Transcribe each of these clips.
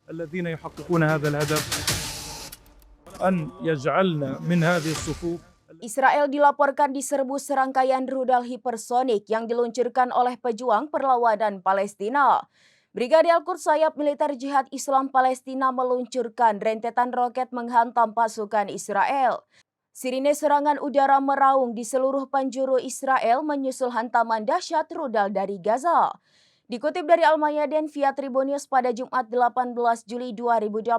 الذين يحققون هذا الهدف أن يجعلنا من هذه الصفوف. Israel dilaporkan diserbu serangkaian rudal hipersonik yang diluncurkan oleh pejuang perlawanan Palestina. Brigade Al-Quds sayap militer Jihad Islam Palestina meluncurkan rentetan roket menghantam pasukan Israel. Sirine serangan udara meraung di seluruh penjuru Israel menyusul hantaman dahsyat rudal dari Gaza. Dikutip dari Al-Mayadin via Tribunnews pada Jumat 18 Juli 2025,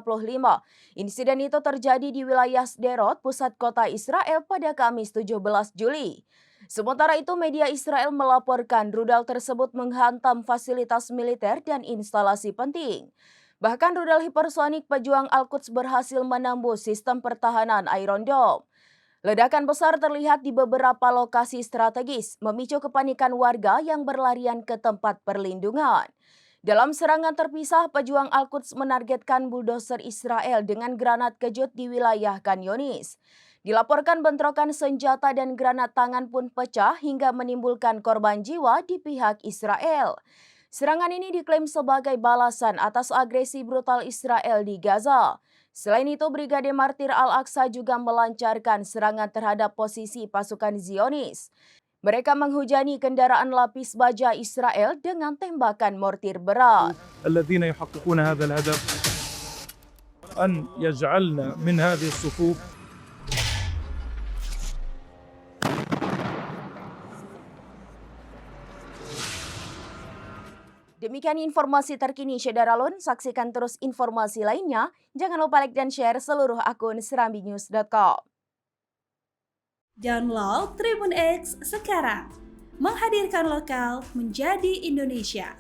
insiden itu terjadi di wilayah Sderot, pusat kota Israel pada Kamis 17 Juli. Sementara itu, media Israel melaporkan rudal tersebut menghantam fasilitas militer dan instalasi penting. Bahkan rudal hipersonik pejuang Al-Quds berhasil menembus sistem pertahanan Iron Dome. Ledakan besar terlihat di beberapa lokasi strategis, memicu kepanikan warga yang berlarian ke tempat perlindungan. Dalam serangan terpisah, pejuang Al-Quds menargetkan buldoser Israel dengan granat kejut di wilayah Khan Yunis. Dilaporkan bentrokan senjata dan granat tangan pun pecah hingga menimbulkan korban jiwa di pihak Israel. Serangan ini diklaim sebagai balasan atas agresi brutal Israel di Gaza. Selain itu, Brigade Martir Al-Aqsa juga melancarkan serangan terhadap posisi pasukan Zionis. Mereka menghujani kendaraan lapis baja Israel dengan tembakan mortir berat. الذين يحققون هذا الهدف أن يجعلنا من هذه الصفوف. Demikian informasi terkini Syederalun, saksikan terus informasi lainnya. Jangan lupa like dan share seluruh akun serambinews.com. Download Tribun X sekarang, menghadirkan lokal menjadi Indonesia.